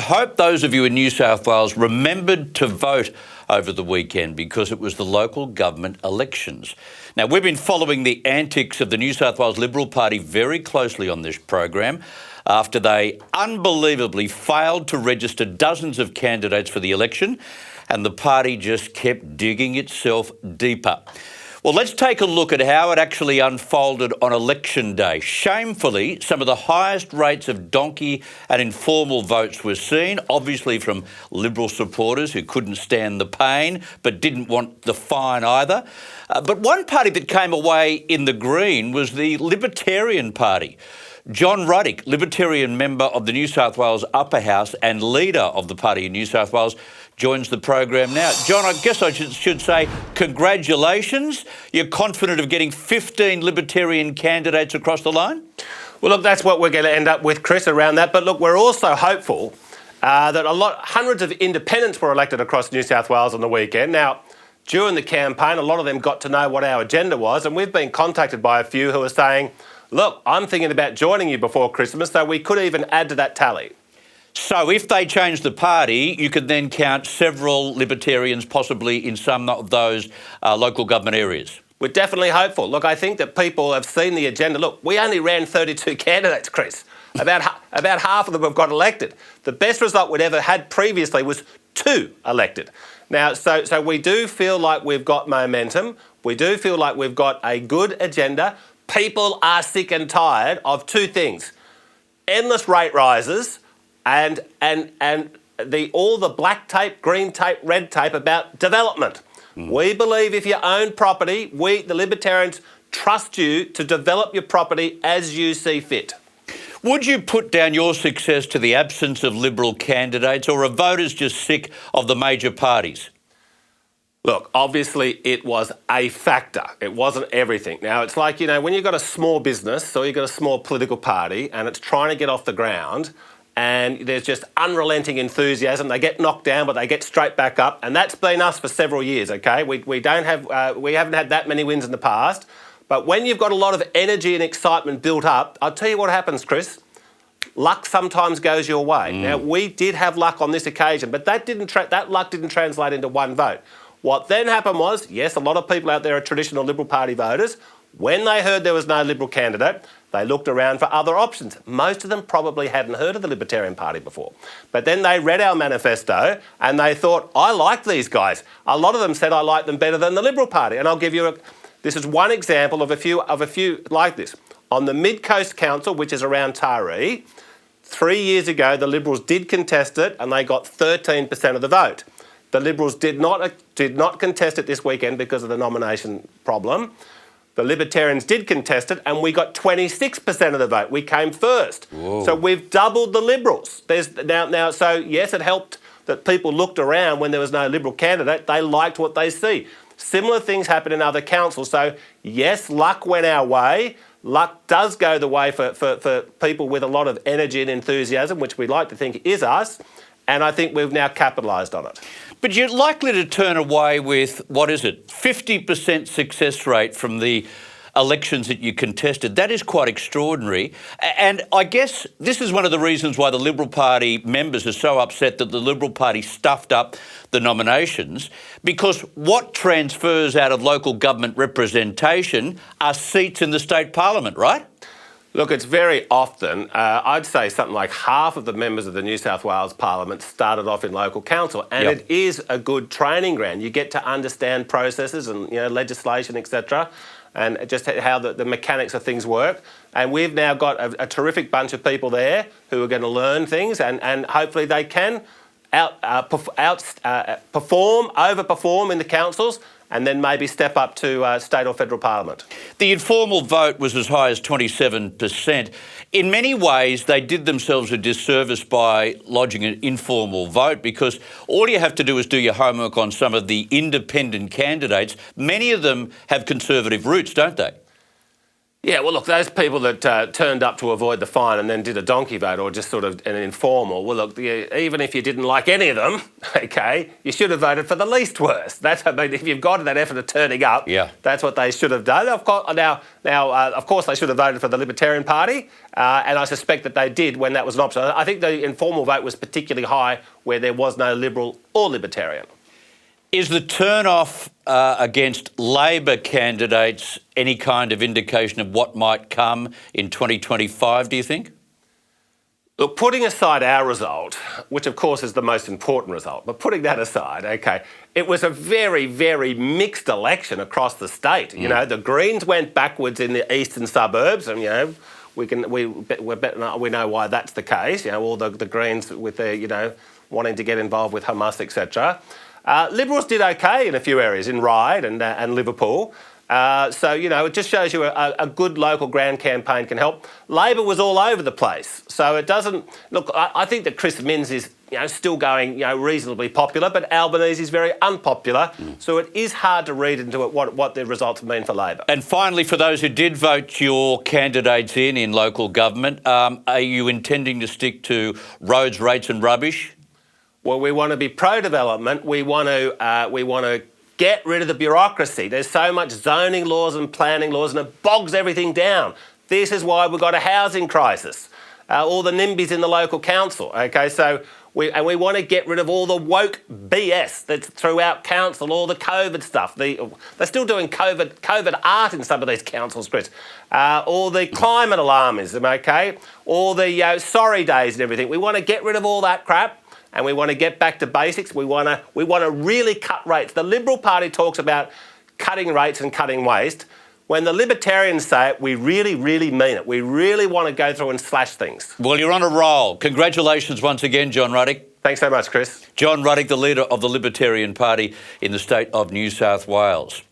hope those of you in New South Wales remembered to vote over the weekend because it was the local government elections. Now, we've been following the antics of the New South Wales Liberal Party very closely on this program after they unbelievably failed to register dozens of candidates for the election and the party just kept digging itself deeper. Well, let's take a look at how it actually unfolded on election day. Shamefully, some of the highest rates of donkey and informal votes were seen, obviously from Liberal supporters who couldn't stand the pain but didn't want the fine either. But one party that came away in the green was the Libertarian Party. John Ruddick, Libertarian member of the New South Wales Upper House and leader of the party in New South Wales, joins the program now. John, I guess I should say congratulations. You're confident of getting 15 Libertarian candidates across the line? Well, look, that's what we're going to end up with, Chris, around that. But look, we're also hopeful that hundreds of independents were elected across New South Wales on the weekend. Now, during the campaign, a lot of them got to know what our agenda was, and we've been contacted by a few who are saying, look, I'm thinking about joining you before Christmas, so we could even add to that tally. So if they change the party, you could then count several Libertarians possibly in some of those local government areas. We're definitely hopeful. Look, I think that people have seen the agenda. Look, we only ran 32 candidates, Chris. About half of them have got elected. The best result we'd ever had previously was 2 elected. Now, so we do feel like we've got momentum. We do feel like we've got a good agenda. People are sick and tired of 2 things: endless rate rises and all the black tape, green tape, red tape about development. We believe if you own property, we, the Libertarians, trust you to develop your property as you see fit. Would you put down your success to the absence of Liberal candidates, or are voters just sick of the major parties? Look, obviously it was a factor. It wasn't everything. Now, it's like, you know, when you've got a small business or you've got a small political party and it's trying to get off the ground and there's just unrelenting enthusiasm, they get knocked down but they get straight back up, and that's been us for several years, okay? We haven't had that many wins in the past, but when you've got a lot of energy and excitement built up, I'll tell you what happens, Chris. Luck sometimes goes your way. Now, we did have luck on this occasion, but that luck didn't translate into 1 vote. What then happened was, yes, a lot of people out there are traditional Liberal Party voters. When they heard there was no Liberal candidate, they looked around for other options. Most of them probably hadn't heard of the Libertarian Party before. But then they read our manifesto and they thought, I like these guys. A lot of them said I like them better than the Liberal Party. And I'll give you this is one example of a few like this. On the Mid-Coast Council, which is around Taree, 3 years ago, the Liberals did contest it and they got 13% of the vote. The Liberals did not contest it this weekend because of the nomination problem. The Libertarians did contest it and we got 26% of the vote. We came first. Whoa. So we've doubled the Liberals. So yes, it helped that people looked around when there was no Liberal candidate. They liked what they see. Similar things happen in other councils. So yes, luck went our way. Luck does go the way for people with a lot of energy and enthusiasm, which we like to think is us. And I think we've now capitalised on it. But you're likely to turn away with, 50% success rate from the elections that you contested. That is quite extraordinary. And I guess this is one of the reasons why the Liberal Party members are so upset that the Liberal Party stuffed up the nominations, because what transfers out of local government representation are seats in the state parliament, right? Look, it's very often, I'd say something like half of the members of the New South Wales Parliament started off in local council, and It is a good training ground. You get to understand processes and legislation, etc., and just how the mechanics of things work. And we've now got a terrific bunch of people there who are going to learn things, and hopefully they can overperform in the councils, and then maybe step up to state or federal parliament. The informal vote was as high as 27%. In many ways, they did themselves a disservice by lodging an informal vote, because all you have to do is do your homework on some of the independent candidates. Many of them have conservative roots, don't they? Yeah, well, look, those people that turned up to avoid the fine and then did a donkey vote or just sort of an informal, well, look, even if you didn't like any of them, okay, you should have voted for the least worst. That's, I mean, if you've got that effort of turning up, that's what they should have done. Of course, of course, they should have voted for the Libertarian Party, and I suspect that they did when that was an option. I think the informal vote was particularly high where there was no Liberal or Libertarian. Is the turn-off against Labor candidates any kind of indication of what might come in 2025, do you think? Look, putting aside our result, which of course is the most important result, but putting that aside, okay, it was a very, very mixed election across the state. You know, the Greens went backwards in the eastern suburbs, and, you know, we know why that's the case. You know, all the Greens with their, you know, wanting to get involved with Hamas, etc. Liberals did okay in a few areas, in Ryde and Liverpool. So, you know, it just shows you a good local grand campaign can help. Labor was all over the place. So it doesn't... Look, I think that Chris Minns is, you know, still going, you know, reasonably popular, but Albanese is very unpopular. So it is hard to read into it what the results mean for Labor. And finally, for those who did vote your candidates in local government, are you intending to stick to roads, rates and rubbish? Well, we want to be pro-development. We want to get rid of the bureaucracy. There's so much zoning laws and planning laws, and it bogs everything down. This is why we've got a housing crisis. All the NIMBYs in the local council. Okay, so we want to get rid of all the woke BS that's throughout council, all the COVID stuff. They're still doing COVID art in some of these councils, Chris. All the climate alarmism. Okay, all the sorry days and everything. We want to get rid of all that crap. And we want to get back to basics. We want to really cut rates. The Liberal Party talks about cutting rates and cutting waste. When the Libertarians say it, we really, really mean it. We really want to go through and slash things. Well, you're on a roll. Congratulations once again, John Ruddick. Thanks so much, Chris. John Ruddick, the leader of the Libertarian Party in the state of New South Wales.